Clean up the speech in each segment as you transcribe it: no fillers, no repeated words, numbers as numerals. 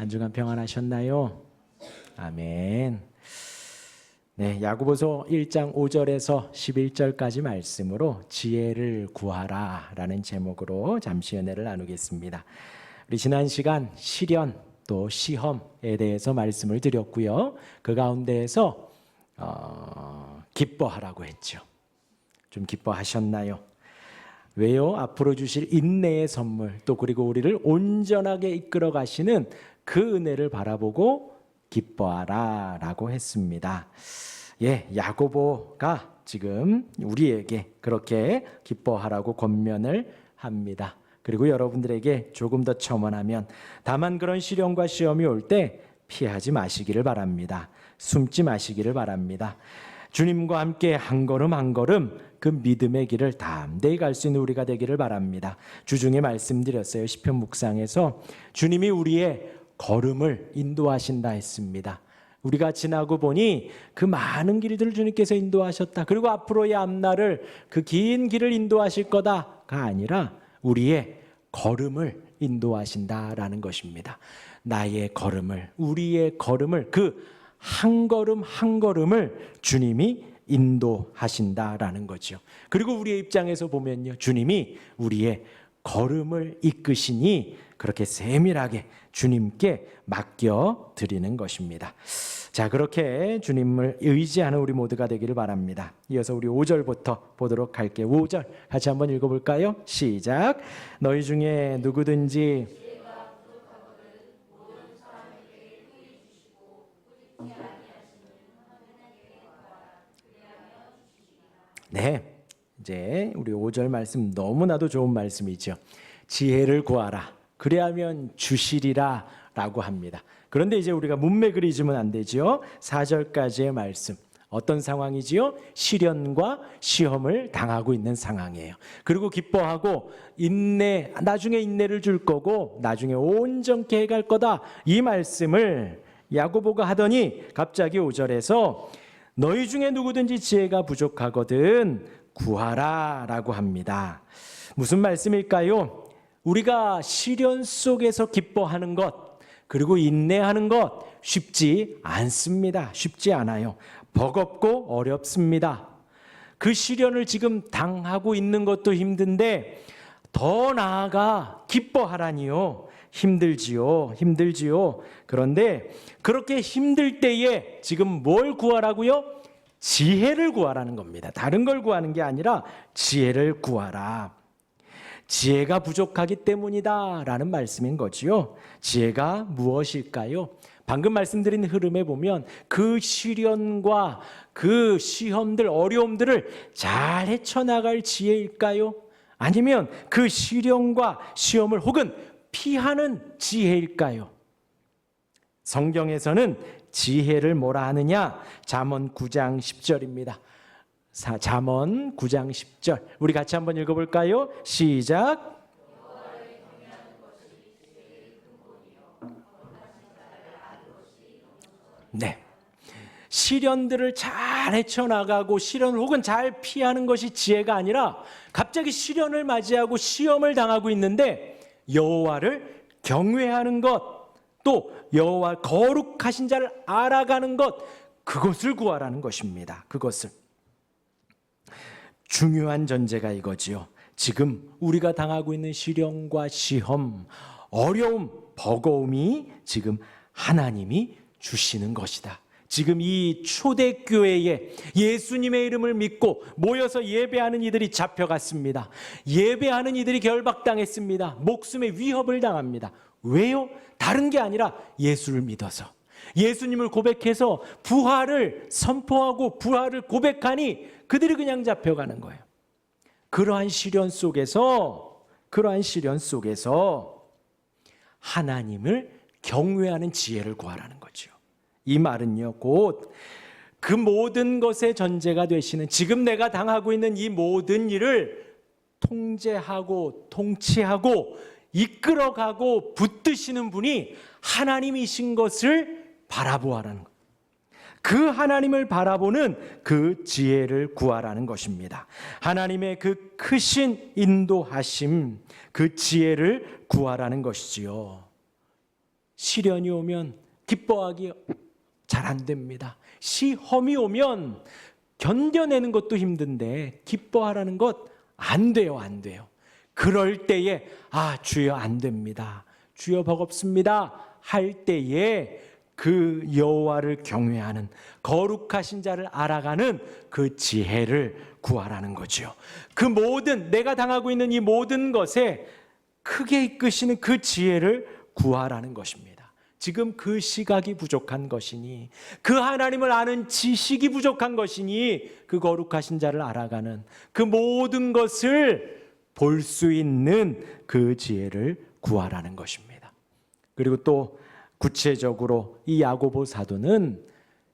한 주간 평안하셨나요? 아멘. 네, 야고보서 1장 5절에서 11절까지 말씀으로 지혜를 구하라 라는 제목으로 잠시 은혜를 나누겠습니다. 우리 지난 시간 시련 또 시험에 대해서 말씀을 드렸고요. 그 가운데에서 기뻐하라고 했죠. 좀 기뻐하셨나요? 왜요? 앞으로 주실 인내의 선물 또 그리고 우리를 온전하게 이끌어 가시는 그 은혜를 바라보고 기뻐하라 라고 했습니다. 야고보가 지금 우리에게 그렇게 기뻐하라고 권면을 합니다. 그리고 여러분들에게 조금 더 첨언하면 다만 그런 시련과 시험이 올 때 피하지 마시기를 바랍니다. 숨지 마시기를 바랍니다. 주님과 함께 한 걸음 한 걸음 그 믿음의 길을 담대히 갈 수 있는 우리가 되기를 바랍니다. 주중에 말씀드렸어요. 시편 묵상에서 주님이 우리의 걸음을 인도하신다 했습니다. 우리가 지나고 보니 그 많은 길들을 주님께서 인도하셨다. 그리고 앞으로의 앞날을 그 긴 길을 인도하실 거다가 아니라 우리의 걸음을 인도하신다라는 것입니다. 나의 걸음을, 우리의 걸음을, 그 한 걸음 한 걸음을 주님이 인도하신다라는 거죠. 그리고 우리의 입장에서 보면요, 주님이 우리의 걸음을 이끄시니 그렇게 세밀하게 주님께 맡겨 드리는 것입니다. 자, 그렇게 주님을 의지하는 우리 모두가 되기를 바랍니다. 이어서 우리 5절부터 보도록 할게요. 5절 같이 한번 읽어볼까요? 시작. 너희 중에 누구든지 네, 이제 우리 5절 말씀 너무나도 좋은 말씀이죠. 지혜를 구하라. 그리하면 주시리라 라고 합니다. 그런데 이제 우리가 문맥을 잊으면 안 되죠. 4절까지의 말씀. 어떤 상황이지요? 시련과 시험을 당하고 있는 상황이에요. 그리고 기뻐하고 인내, 나중에 인내를 줄 거고 나중에 온전케 해갈 거다. 이 말씀을 야고보가 하더니 갑자기 5절에서 너희 중에 누구든지 지혜가 부족하거든 구하라 라고 합니다. 무슨 말씀일까요? 우리가 시련 속에서 기뻐하는 것 그리고 인내하는 것 쉽지 않습니다. 쉽지 않아요. 버겁고 어렵습니다. 그 시련을 지금 당하고 있는 것도 힘든데 더 나아가 기뻐하라니요. 힘들지요. 그런데 그렇게 힘들 때에 지금 뭘 구하라고요? 지혜를 구하라는 겁니다. 다른 걸 구하는 게 아니라 지혜를 구하라. 지혜가 부족하기 때문이다 라는 말씀인 거지요. 지혜가 무엇일까요? 방금 말씀드린 흐름에 보면 그 시련과 그 시험들, 어려움들을 잘 헤쳐나갈 지혜일까요? 아니면 그 시련과 시험을 혹은 피하는 지혜일까요? 성경에서는 지혜를 뭐라 하느냐? 잠언 9장 10절입니다. 잠언 9장 10절. 우리 같이 한번 읽어볼까요? 시작. 네. 시련들을 잘 헤쳐나가고 시련을 혹은 잘 피하는 것이 지혜가 아니라 갑자기 시련을 맞이하고 시험을 당하고 있는데 여호와를 경외하는 것, 또 여호와 거룩하신 자를 알아가는 것, 그것을 구하라는 것입니다. 그것을. 중요한 전제가 이거지요. 지금 우리가 당하고 있는 시련과 시험, 어려움, 버거움이 지금 하나님이 주시는 것이다. 지금 이 초대교회에 예수님의 이름을 믿고 모여서 예배하는 이들이 잡혀갔습니다. 예배하는 이들이 결박당했습니다. 목숨의 위협을 당합니다. 왜요? 다른 게 아니라 예수를 믿어서 예수님을 고백해서 부활을 선포하고 부활을 고백하니 그들이 그냥 잡혀가는 거예요. 그러한 시련 속에서 하나님을 경외하는 지혜를 구하라는 거죠. 이 말은요, 곧 그 모든 것의 전제가 되시는 지금 내가 당하고 있는 이 모든 일을 통제하고 통치하고 이끌어가고 붙드시는 분이 하나님이신 것을 바라보아라는 것. 그 하나님을 바라보는 그 지혜를 구하라는 것입니다. 하나님의 그 크신 인도하심, 그 지혜를 구하라는 것이지요. 시련이 오면 기뻐하기 잘 안 됩니다. 시험이 오면 견뎌내는 것도 힘든데 기뻐하라는 것 안 돼요, 안 돼요. 그럴 때에 주여 안 됩니다. 주여 버겁습니다. 할 때에 그 여호와를 경외하는 거룩하신 자를 알아가는 그 지혜를 구하라는 거죠. 그 모든 내가 당하고 있는 이 모든 것에 크게 이끄시는 그 지혜를 구하라는 것입니다. 지금 그 시각이 부족한 것이니, 그 하나님을 아는 지식이 부족한 것이니, 그 거룩하신 자를 알아가는 그 모든 것을 볼 수 있는 그 지혜를 구하라는 것입니다. 그리고 또 구체적으로 이 야고보 사도는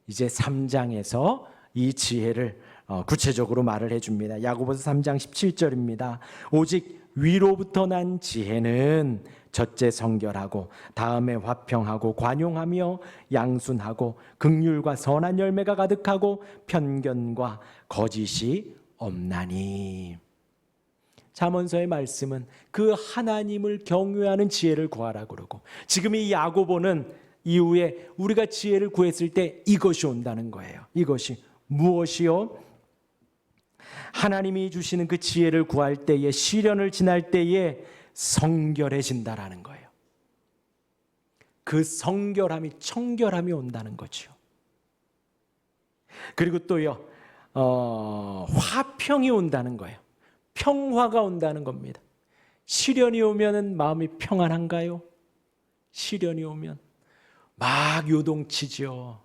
이제 3장에서 이 지혜를 구체적으로 말을 해줍니다. 야고보서 3장 17절입니다. 오직 위로부터 난 지혜는 첫째 성결하고 다음에 화평하고 관용하며 양순하고 긍휼과 선한 열매가 가득하고 편견과 거짓이 없나니. 잠언서의 말씀은 그 하나님을 경외하는 지혜를 구하라 그러고, 지금 이 야고보는 이후에 우리가 지혜를 구했을 때 이것이 온다는 거예요. 이것이 무엇이요? 하나님이 주시는 그 지혜를 구할 때에, 시련을 지날 때에 성결해진다라는 거예요. 그 성결함이, 청결함이 온다는 거죠. 그리고 또요, 화평이 온다는 거예요. 평화가 온다는 겁니다. 시련이 오면은 마음이 평안한가요? 시련이 오면 막 요동치죠.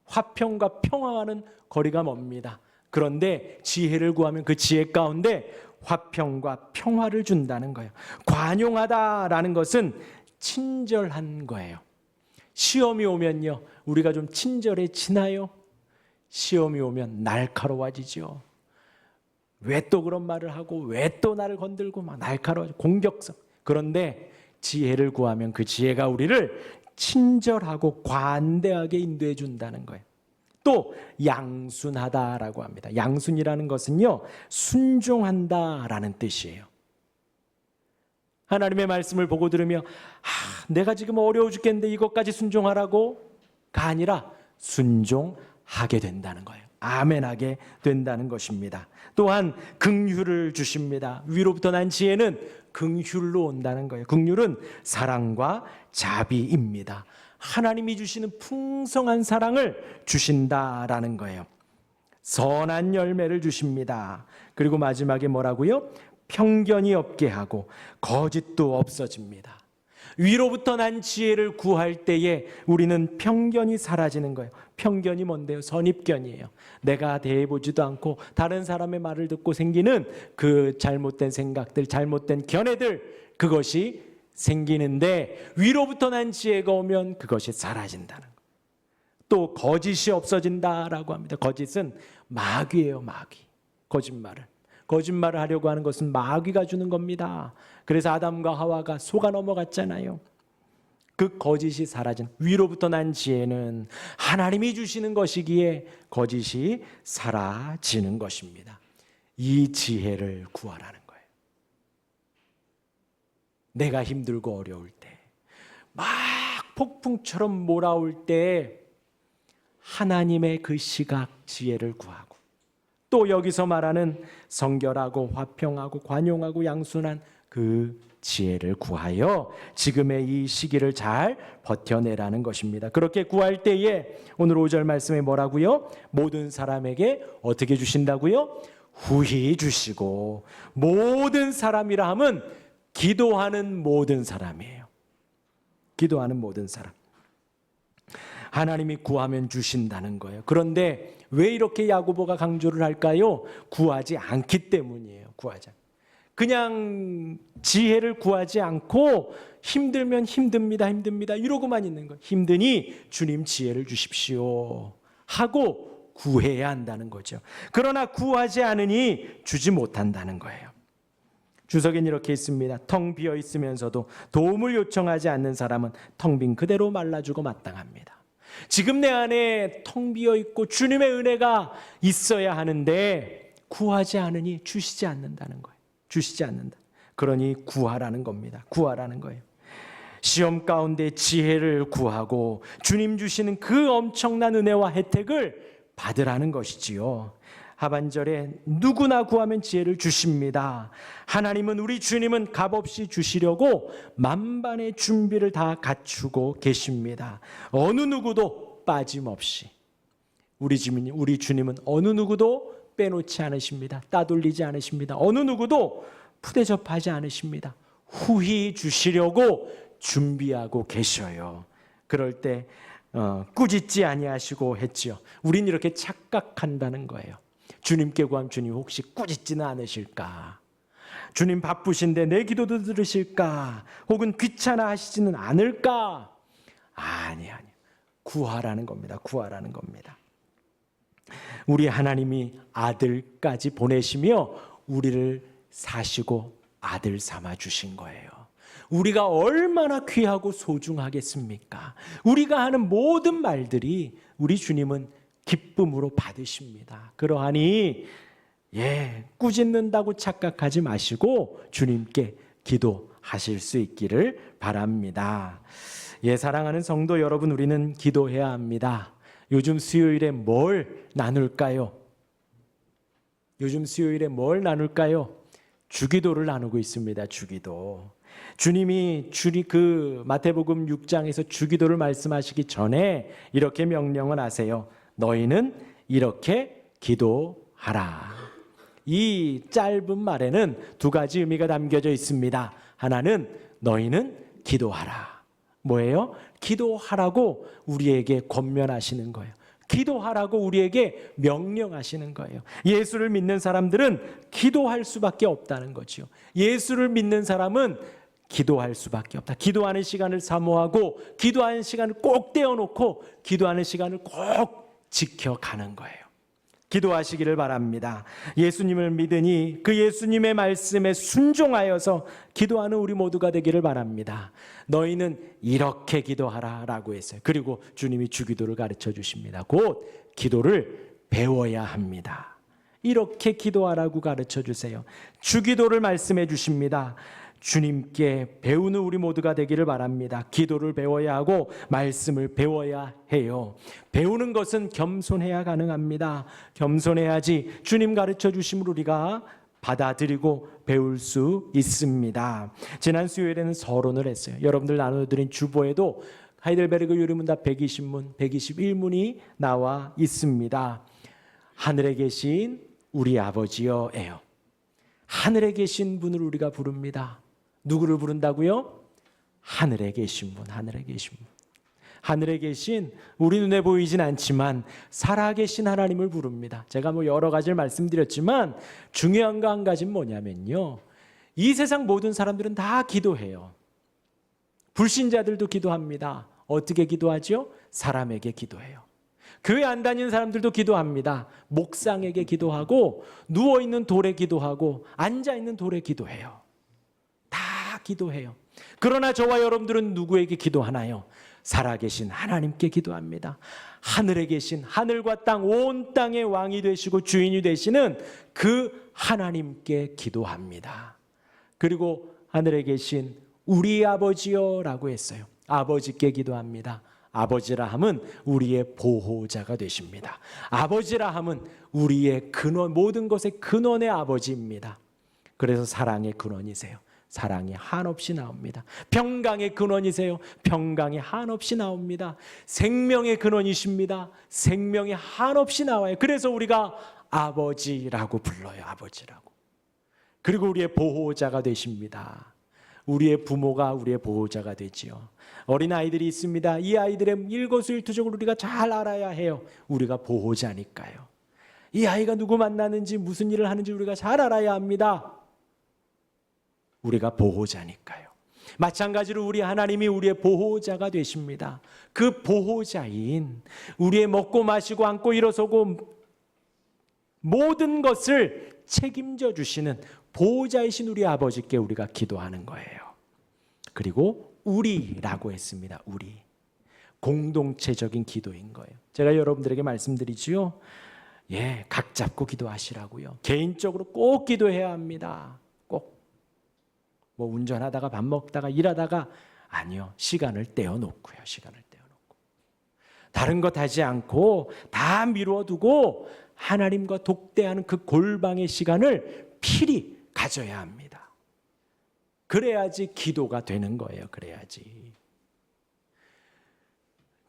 화평과 평화와는 거리가 멉니다. 그런데 지혜를 구하면 그 지혜 가운데 화평과 평화를 준다는 거예요. 관용하다라는 것은 친절한 거예요. 시험이 오면요, 우리가 좀 친절해지나요? 시험이 오면 날카로워지죠. 왜 또 그런 말을 하고, 왜 또 나를 건들고, 막 날카로워져, 공격성. 그런데 지혜를 구하면 그 지혜가 우리를 친절하고 관대하게 인도해 준다는 거예요. 또 양순하다라고 합니다. 양순이라는 것은요, 순종한다라는 뜻이에요. 하나님의 말씀을 보고 들으며 내가 지금 어려워 죽겠는데 이것까지 순종하라고가 아니라 순종하게 된다는 거예요. 아멘하게 된다는 것입니다. 또한 긍휼을 주십니다. 위로부터 난 지혜는 긍휼로 온다는 거예요. 긍휼은 사랑과 자비입니다. 하나님이 주시는 풍성한 사랑을 주신다라는 거예요. 선한 열매를 주십니다. 그리고 마지막에 뭐라고요? 편견이 없게 하고 거짓도 없어집니다. 위로부터 난 지혜를 구할 때에 우리는 편견이 사라지는 거예요. 편견이 뭔데요? 선입견이에요. 내가 대해보지도 않고 다른 사람의 말을 듣고 생기는 그 잘못된 생각들, 잘못된 견해들, 그것이 생기는데 위로부터 난 지혜가 오면 그것이 사라진다는 거예요. 또 거짓이 없어진다라고 합니다. 거짓은 마귀예요, 마귀. 거짓말을 하려고 하는 것은 마귀가 주는 겁니다. 그래서 아담과 하와가 속아 넘어갔잖아요. 그 거짓이 사라진, 위로부터 난 지혜는 하나님이 주시는 것이기에 거짓이 사라지는 것입니다. 이 지혜를 구하라는 거예요. 내가 힘들고 어려울 때, 막 폭풍처럼 몰아올 때 하나님의 그 시각 지혜를 구하고, 또 여기서 말하는 성결하고 화평하고 관용하고 양순한 그 지혜를 구하여 지금의 이 시기를 잘 버텨내라는 것입니다. 그렇게 구할 때에 오늘 5절 말씀에 뭐라고요? 모든 사람에게 어떻게 주신다고요? 후히 주시고. 모든 사람이라 함은 기도하는 모든 사람이에요. 기도하는 모든 사람. 하나님이 구하면 주신다는 거예요. 그런데 왜 이렇게 야고보가 강조를 할까요? 구하지 않기 때문이에요. 구하지 않기. 그냥 지혜를 구하지 않고 힘들면 힘듭니다 이러고만 있는 거예요. 힘드니 주님 지혜를 주십시오 하고 구해야 한다는 거죠. 그러나 구하지 않으니 주지 못한다는 거예요. 주석엔 이렇게 있습니다. 텅 비어 있으면서도 도움을 요청하지 않는 사람은 텅 빈 그대로 말라주고 마땅합니다. 지금 내 안에 텅 비어 있고 주님의 은혜가 있어야 하는데 구하지 않으니 주시지 않는다는 거예요. 주시지 않는다. 그러니 구하라는 겁니다. 구하라는 거예요. 시험 가운데 지혜를 구하고 주님 주시는 그 엄청난 은혜와 혜택을 받으라는 것이지요. 하반절에 누구나 구하면 지혜를 주십니다. 하나님은, 우리 주님은 값없이 주시려고 만반의 준비를 다 갖추고 계십니다. 어느 누구도 빠짐없이. 우리 주님은 어느 누구도 빼놓지 않으십니다. 따돌리지 않으십니다. 어느 누구도 푸대접하지 않으십니다. 후히 주시려고 준비하고 계셔요. 그럴 때 꾸짖지 아니하시고 했지요. 우린 이렇게 착각한다는 거예요. 주님께 구하면 주님 혹시 꾸짖지는 않으실까? 주님 바쁘신데 내 기도도 들으실까? 혹은 귀찮아 하시지는 않을까? 아니. 구하라는 겁니다. 구하라는 겁니다. 우리 하나님이 아들까지 보내시며 우리를 사시고 아들 삼아 주신 거예요. 우리가 얼마나 귀하고 소중하겠습니까? 우리가 하는 모든 말들이 우리 주님은 기쁨으로 받으십니다. 그러하니 꾸짖는다고 착각하지 마시고 주님께 기도하실 수 있기를 바랍니다. 사랑하는 성도 여러분, 우리는 기도해야 합니다. 요즘 수요일에 뭘 나눌까요? 주기도를 나누고 있습니다. 주기도. 주님이 마태복음 6장에서 주기도를 말씀하시기 전에 이렇게 명령을 하세요. 너희는 이렇게 기도하라. 이 짧은 말에는 두 가지 의미가 담겨져 있습니다. 하나는 너희는 기도하라. 뭐예요? 기도하라고 우리에게 권면하시는 거예요. 기도하라고 우리에게 명령하시는 거예요. 예수를 믿는 사람들은 기도할 수밖에 없다는 거죠. 예수를 믿는 사람은 기도할 수밖에 없다. 기도하는 시간을 사모하고 기도하는 시간을 꼭 떼어놓고 기도하는 시간을 꼭 지켜가는 거예요. 기도하시기를 바랍니다. 예수님을 믿으니 그 예수님의 말씀에 순종하여서 기도하는 우리 모두가 되기를 바랍니다. 너희는 이렇게 기도하라 라고 했어요. 그리고 주님이 주기도를 가르쳐 주십니다. 곧 기도를 배워야 합니다. 이렇게 기도하라고 가르쳐 주세요. 주기도를 말씀해 주십니다. 주님께 배우는 우리 모두가 되기를 바랍니다. 기도를 배워야 하고 말씀을 배워야 해요. 배우는 것은 겸손해야 가능합니다. 겸손해야지 주님 가르쳐 주심을 우리가 받아들이고 배울 수 있습니다. 지난 수요일에는 서론을 했어요. 여러분들 나눠드린 주보에도 하이델베르그 유리문답 120문, 121문이 나와 있습니다. 하늘에 계신 우리 아버지여예요. 하늘에 계신 분을 우리가 부릅니다. 누구를 부른다고요? 하늘에 계신 분, 하늘에 계신 분. 하늘에 계신, 우리 눈에 보이진 않지만 살아계신 하나님을 부릅니다. 제가 여러 가지를 말씀드렸지만 중요한 거 한 가지는 뭐냐면요, 이 세상 모든 사람들은 다 기도해요. 불신자들도 기도합니다. 어떻게 기도하죠? 사람에게 기도해요. 교회 안 다니는 사람들도 기도합니다. 목상에게 기도하고 누워있는 돌에 기도하고 앉아있는 돌에 기도해요. 다 기도해요. 그러나 저와 여러분들은 누구에게 기도하나요? 살아계신 하나님께 기도합니다. 하늘에 계신, 하늘과 땅, 온 땅의 왕이 되시고 주인이 되시는 그 하나님께 기도합니다. 그리고 하늘에 계신 우리 아버지여 라고 했어요. 아버지께 기도합니다. 아버지라 함은 우리의 보호자가 되십니다. 아버지라 함은 우리의 근원, 모든 것의 근원의 아버지입니다. 그래서 사랑의 근원이세요. 사랑이 한없이 나옵니다. 평강의 근원이세요. 평강이 한없이 나옵니다. 생명의 근원이십니다. 생명이 한없이 나와요. 그래서 우리가 아버지라고 불러요. 아버지라고. 그리고 우리의 보호자가 되십니다. 우리의 부모가 우리의 보호자가 되지요. 어린아이들이 있습니다. 이 아이들의 일거수일투족을 우리가 잘 알아야 해요. 우리가 보호자니까요. 이 아이가 누구 만나는지 무슨 일을 하는지 우리가 잘 알아야 합니다. 우리가 보호자니까요. 마찬가지로 우리 하나님이 우리의 보호자가 되십니다. 그 보호자인, 우리의 먹고 마시고 앉고 일어서고 모든 것을 책임져 주시는 보호자이신 우리 아버지께 우리가 기도하는 거예요. 그리고 우리라고 했습니다. 우리. 공동체적인 기도인 거예요. 제가 여러분들에게 말씀드리지요. 각 잡고 기도하시라고요. 개인적으로 꼭 기도해야 합니다. 꼭. 운전하다가 밥 먹다가 일하다가 아니요. 시간을 떼어놓고요. 시간을 떼어놓고. 다른 것 하지 않고 다 미루어두고 하나님과 독대하는 그 골방의 시간을 필히 가져야 합니다. 그래야지 기도가 되는 거예요. 그래야지.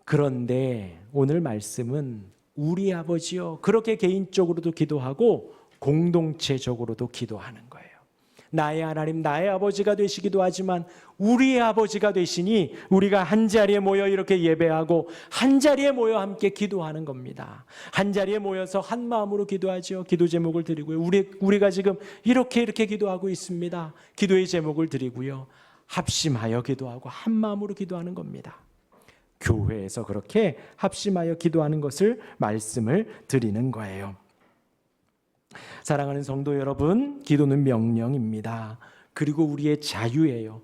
그런데 오늘 말씀은 우리 아버지요. 그렇게 개인적으로도 기도하고 공동체적으로도 기도하는 거예요. 나의 하나님, 나의 아버지가 되시기도 하지만 우리의 아버지가 되시니 우리가 한자리에 모여 이렇게 예배하고 한자리에 모여 함께 기도하는 겁니다. 한자리에 모여서 한 마음으로 기도하죠. 기도 제목을 드리고요. 우리가 지금 이렇게 기도하고 있습니다. 기도의 제목을 드리고요. 합심하여 기도하고 한 마음으로 기도하는 겁니다. 교회에서 그렇게 합심하여 기도하는 것을 말씀을 드리는 거예요. 사랑하는 성도 여러분, 기도는 명령입니다. 그리고 우리의 자유예요.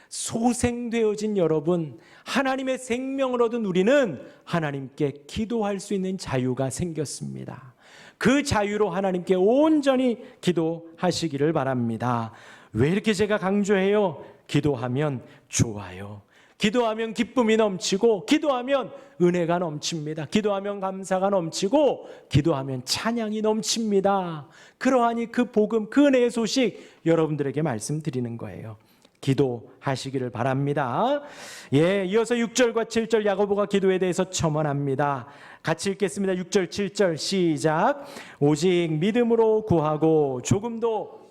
소생되어진 여러분, 하나님의 생명을 얻은 우리는 하나님께 기도할 수 있는 자유가 생겼습니다. 그 자유로 하나님께 온전히 기도하시기를 바랍니다. 왜 이렇게 제가 강조해요? 기도하면 좋아요. 기도하면 기쁨이 넘치고, 기도하면 은혜가 넘칩니다. 기도하면 감사가 넘치고, 기도하면 찬양이 넘칩니다. 그러하니 그 복음, 그 은혜의 소식 여러분들에게 말씀드리는 거예요. 기도하시기를 바랍니다. 이어서 6절과 7절 야고보가 기도에 대해서 첨언합니다. 같이 읽겠습니다. 6절, 7절 시작. 오직 믿음으로 구하고 조금도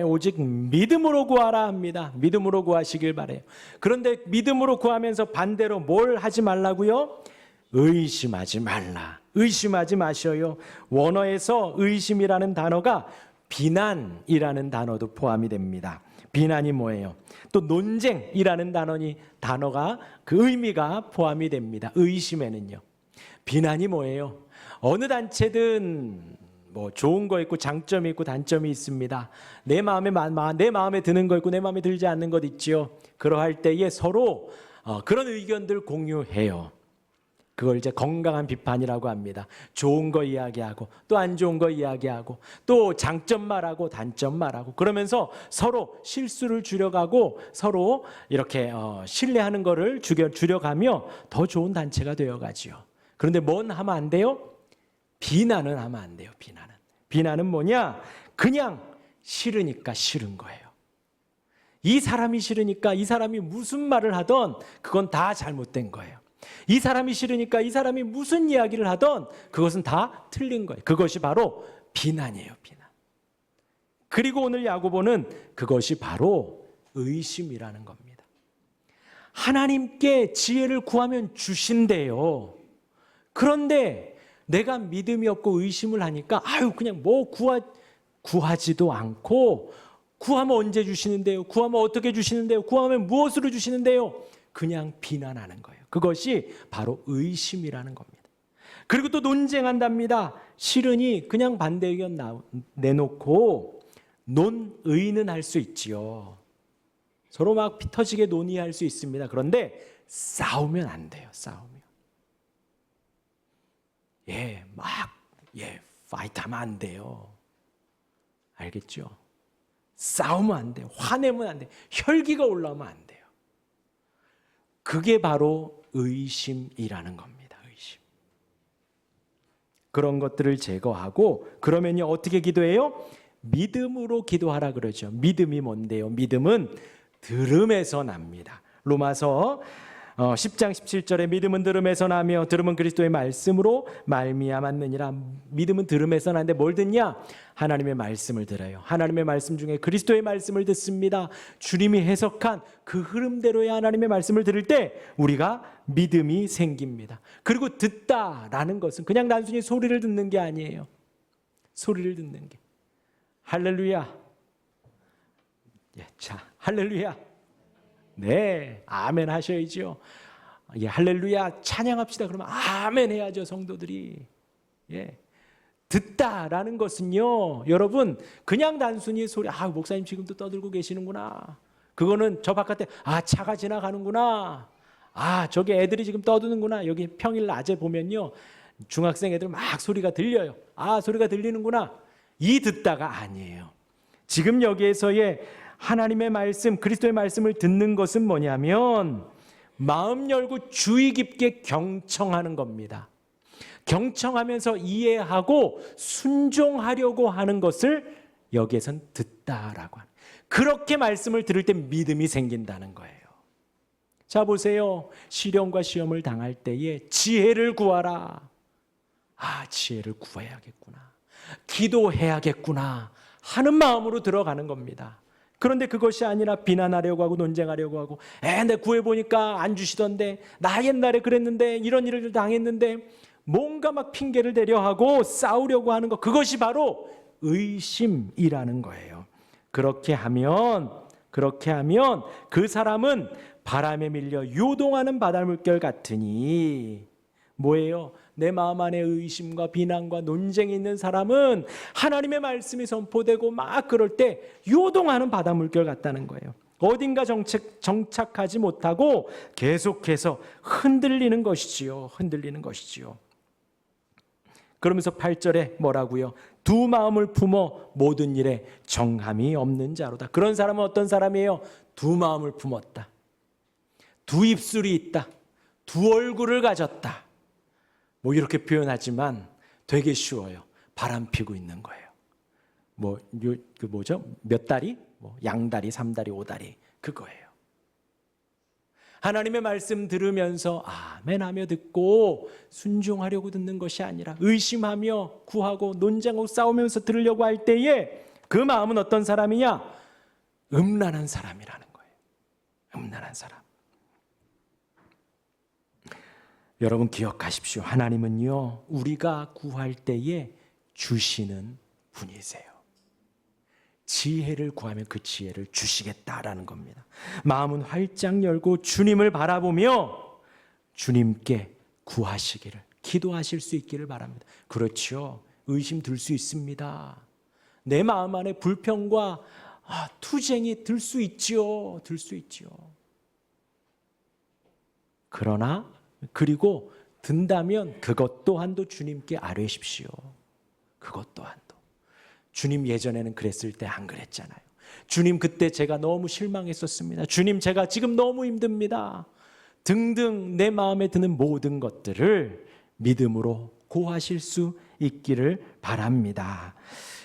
오직 믿음으로 구하라 합니다. 믿음으로 구하시길 바래요. 그런데 믿음으로 구하면서 반대로 뭘 하지 말라고요? 의심하지 말라. 의심하지 마셔요. 원어에서 의심이라는 단어가 비난이라는 단어도 포함이 됩니다. 비난이 뭐예요? 또 논쟁이라는 단어가 그 의미가 포함이 됩니다. 의심에는요. 비난이 뭐예요? 어느 단체든 좋은 거 있고 장점이 있고 단점이 있습니다. 내 마음에 드는 거 있고 내 마음에 들지 않는 것 있지요. 그러할 때에 서로 그런 의견들 공유해요. 그걸 이제 건강한 비판이라고 합니다. 좋은 거 이야기하고 또 안 좋은 거 이야기하고 또 장점 말하고 단점 말하고 그러면서 서로 실수를 줄여가고 서로 이렇게 신뢰하는 거를 줄여가며 더 좋은 단체가 되어가지요. 그런데 뭔 하면 안 돼요? 비난은 하면 안 돼요. 비난은 뭐냐? 그냥 싫으니까 싫은 거예요. 이 사람이 싫으니까 이 사람이 무슨 말을 하던 그건 다 잘못된 거예요. 이 사람이 싫으니까 이 사람이 무슨 이야기를 하던 그것은 다 틀린 거예요. 그것이 바로 비난이에요. 비난. 그리고 오늘 야고보는 그것이 바로 의심이라는 겁니다. 하나님께 지혜를 구하면 주신대요. 그런데 내가 믿음이 없고 의심을 하니까 그냥 구하지도 않고 구하면 언제 주시는데요? 구하면 어떻게 주시는데요? 구하면 무엇으로 주시는데요? 그냥 비난하는 거예요. 그것이 바로 의심이라는 겁니다. 그리고 또 논쟁한답니다. 싫으니 그냥 반대 의견 내놓고 논의는 할 수 있지요. 서로 막 피 터지게 논의할 수 있습니다. 그런데 싸우면 안 돼요. 파이트하면 안 돼요. 알겠죠? 싸우면 안 돼요. 화내면 안 돼요. 혈기가 올라오면 안 돼요. 그게 바로 의심이라는 겁니다. 의심. 그런 것들을 제거하고 그러면요 어떻게 기도해요? 믿음으로 기도하라 그러죠. 믿음이 뭔데요? 믿음은 들음에서 납니다. 로마서 10장 17절에 믿음은 들음에서 나며 들음은 그리스도의 말씀으로 말미암았느니라. 믿음은 들음에서 나는데 뭘 듣냐? 하나님의 말씀을 들어요. 하나님의 말씀 중에 그리스도의 말씀을 듣습니다. 주님이 해석한 그 흐름대로의 하나님의 말씀을 들을 때 우리가 믿음이 생깁니다. 그리고 듣다라는 것은 그냥 단순히 소리를 듣는 게 아니에요. 소리를 듣는 게 할렐루야. 할렐루야. 네, 아멘 하셔야죠. 할렐루야 찬양합시다. 그러면 아멘 해야죠, 성도들이. 듣다라는 것은요, 여러분 그냥 단순히 소리, 목사님 지금도 떠들고 계시는구나. 그거는 저 바깥에 차가 지나가는구나. 저기 애들이 지금 떠드는구나. 여기 평일 낮에 보면요, 중학생 애들 막 소리가 들려요. 아, 소리가 들리는구나. 이 듣다가 아니에요. 지금 여기에서의 하나님의 말씀, 그리스도의 말씀을 듣는 것은 뭐냐면 마음 열고 주의 깊게 경청하는 겁니다. 경청하면서 이해하고 순종하려고 하는 것을 여기에선 듣다라고 하는. 그렇게 말씀을 들을 때 믿음이 생긴다는 거예요. 자, 보세요. 시련과 시험을 당할 때에 지혜를 구하라. 아, 지혜를 구해야겠구나. 기도해야겠구나 하는 마음으로 들어가는 겁니다. 그런데 그것이 아니라 비난하려고 하고 논쟁하려고 하고, 내 구해보니까 안 주시던데, 나 옛날에 그랬는데, 이런 일을 당했는데, 뭔가 막 핑계를 대려 하고 싸우려고 하는 것, 그것이 바로 의심이라는 거예요. 그렇게 하면 그 사람은 바람에 밀려 요동하는 바닷물결 같으니, 뭐예요? 내 마음 안에 의심과 비난과 논쟁이 있는 사람은 하나님의 말씀이 선포되고 막 그럴 때 요동하는 바닷물결 같다는 거예요. 어딘가 정착하지 못하고 계속해서 흔들리는 것이지요. 그러면서 8절에 뭐라고요? 두 마음을 품어 모든 일에 정함이 없는 자로다. 그런 사람은 어떤 사람이에요? 두 마음을 품었다. 두 입술이 있다. 두 얼굴을 가졌다. 뭐 이렇게 표현하지만 되게 쉬워요. 바람 피고 있는 거예요. 몇 다리? 양다리, 삼다리, 오다리. 그거예요. 하나님의 말씀 들으면서 아멘하며 듣고 순종하려고 듣는 것이 아니라 의심하며 구하고 논쟁하고 싸우면서 들으려고 할 때에 그 마음은 어떤 사람이냐? 음란한 사람이라는 거예요. 음란한 사람. 여러분 기억하십시오. 하나님은요, 우리가 구할 때에 주시는 분이세요. 지혜를 구하면 그 지혜를 주시겠다라는 겁니다. 마음은 활짝 열고 주님을 바라보며 주님께 구하시기를, 기도하실 수 있기를 바랍니다. 그렇죠. 의심 들 수 있습니다. 내 마음 안에 불평과 투쟁이 들 수 있지요. 그리고 든다면 그것 또한도 주님께 아뢰십시오. 그것 또한도. 주님 예전에는 그랬을 때 안 그랬잖아요. 주님 그때 제가 너무 실망했었습니다. 주님 제가 지금 너무 힘듭니다. 등등 내 마음에 드는 모든 것들을 믿음으로 고하실 수 있기를 바랍니다.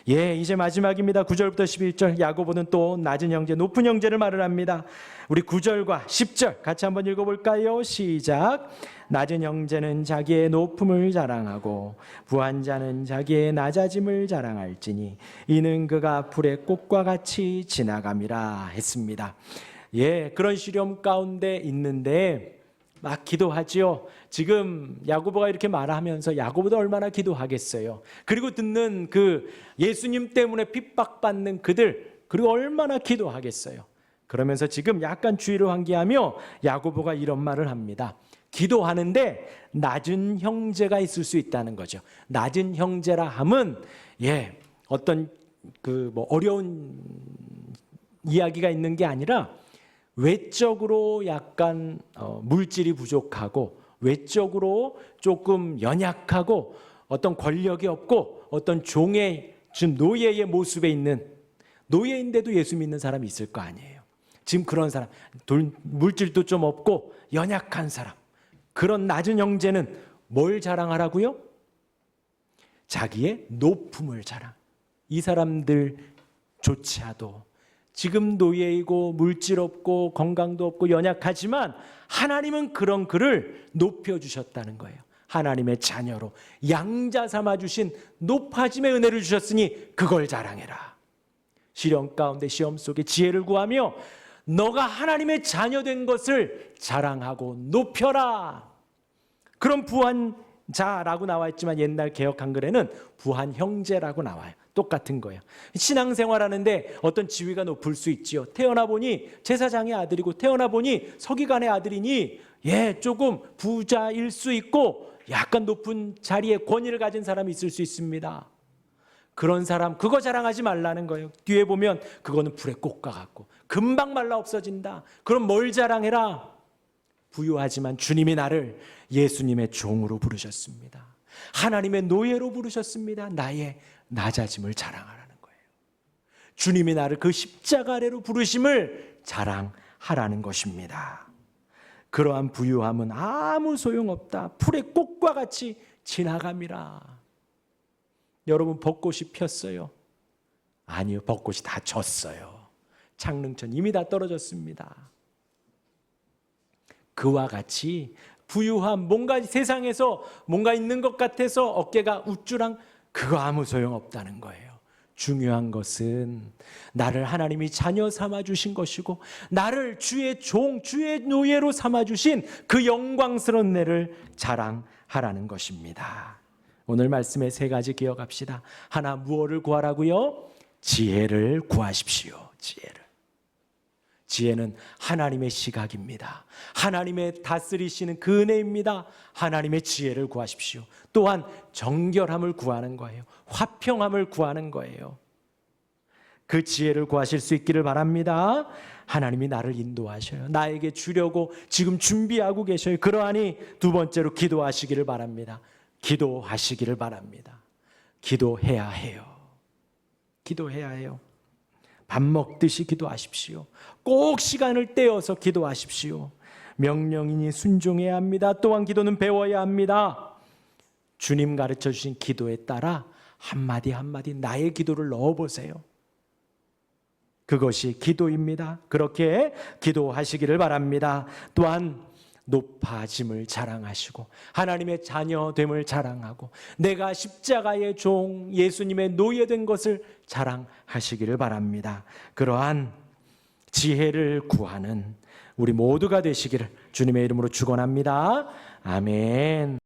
이제 마지막입니다. 9절부터 11절. 야고보는 또 낮은 형제, 높은 형제를 말을 합니다. 우리 9절과 10절 같이 한번 읽어볼까요? 시작. 낮은 형제는 자기의 높음을 자랑하고 부한 자는 자기의 낮아짐을 자랑할지니 이는 그가 풀의 꽃과 같이 지나감이라 했습니다. 그런 시련 가운데 있는데 막 기도하지요. 지금 야고보가 이렇게 말하면서 야고보도 얼마나 기도하겠어요. 그리고 듣는 그 예수님 때문에 핍박받는 그들, 그리고 얼마나 기도하겠어요. 그러면서 지금 약간 주의를 환기하며 야고보가 이런 말을 합니다. 기도하는데 낮은 형제가 있을 수 있다는 거죠. 낮은 형제라 함은 어떤 어려운 이야기가 있는 게 아니라 외적으로 약간 물질이 부족하고 외적으로 조금 연약하고 어떤 권력이 없고 어떤 종의 지금 노예의 모습에 있는, 노예인데도 예수 믿는 사람이 있을 거 아니에요. 지금 그런 사람, 물질도 좀 없고 연약한 사람, 그런 낮은 형제는 뭘 자랑하라고요? 자기의 높음을 자랑. 이 사람들조차도 지금 노예이고 물질 없고 건강도 없고 연약하지만 하나님은 그런 그를 높여주셨다는 거예요. 하나님의 자녀로 양자 삼아주신 높아짐의 은혜를 주셨으니 그걸 자랑해라. 시련 가운데 시험 속에 지혜를 구하며 너가 하나님의 자녀 된 것을 자랑하고 높여라. 그런 부한 자라고 나와 있지만 옛날 개역 한글에는 부한 형제라고 나와요. 똑같은 거예요. 신앙생활하는데 어떤 지위가 높을 수 있지요. 태어나 보니 제사장의 아들이고 태어나 보니 서기관의 아들이니 조금 부자일 수 있고 약간 높은 자리에 권위를 가진 사람이 있을 수 있습니다. 그런 사람 그거 자랑하지 말라는 거예요. 뒤에 보면 그거는 불의 꽃과 같고 금방 말라 없어진다. 그럼 뭘 자랑해라? 부유하지만 주님이 나를 예수님의 종으로 부르셨습니다. 하나님의 노예로 부르셨습니다. 나의 낮아짐을 자랑하라는 거예요. 주님이 나를 그 십자가 아래로 부르심을 자랑하라는 것입니다. 그러한 부유함은 아무 소용없다. 풀의 꽃과 같이 지나감이라. 여러분, 벚꽃이 폈어요? 아니요, 벚꽃이 다 졌어요. 창릉천 이미 다 떨어졌습니다. 그와 같이 부유함, 뭔가 세상에서 뭔가 있는 것 같아서 어깨가 우쭐한, 그거 아무 소용없다는 거예요. 중요한 것은 나를 하나님이 자녀 삼아주신 것이고 나를 주의 종, 주의 노예로 삼아주신 그 영광스러운 내를 자랑하라는 것입니다. 오늘 말씀의 세 가지 기억합시다. 하나, 무엇을 구하라고요? 지혜를 구하십시오. 지혜는 하나님의 시각입니다. 하나님의 다스리시는 그 은혜입니다. 하나님의 지혜를 구하십시오. 또한 정결함을 구하는 거예요. 화평함을 구하는 거예요. 그 지혜를 구하실 수 있기를 바랍니다. 하나님이 나를 인도하셔요. 나에게 주려고 지금 준비하고 계셔요. 그러하니 두 번째로 기도하시기를 바랍니다. 기도하시기를 바랍니다. 기도해야 해요. 기도해야 해요. 밥 먹듯이 기도하십시오. 꼭 시간을 떼어서 기도하십시오. 명령이니 순종해야 합니다. 또한 기도는 배워야 합니다. 주님 가르쳐 주신 기도에 따라 한마디 한마디 나의 기도를 넣어보세요. 그것이 기도입니다. 그렇게 기도하시기를 바랍니다. 또한 높아짐을 자랑하시고 하나님의 자녀됨을 자랑하고 내가 십자가의 종 예수님의 노예된 것을 자랑하시기를 바랍니다. 그러한 지혜를 구하는 우리 모두가 되시기를 주님의 이름으로 축원합니다. 아멘.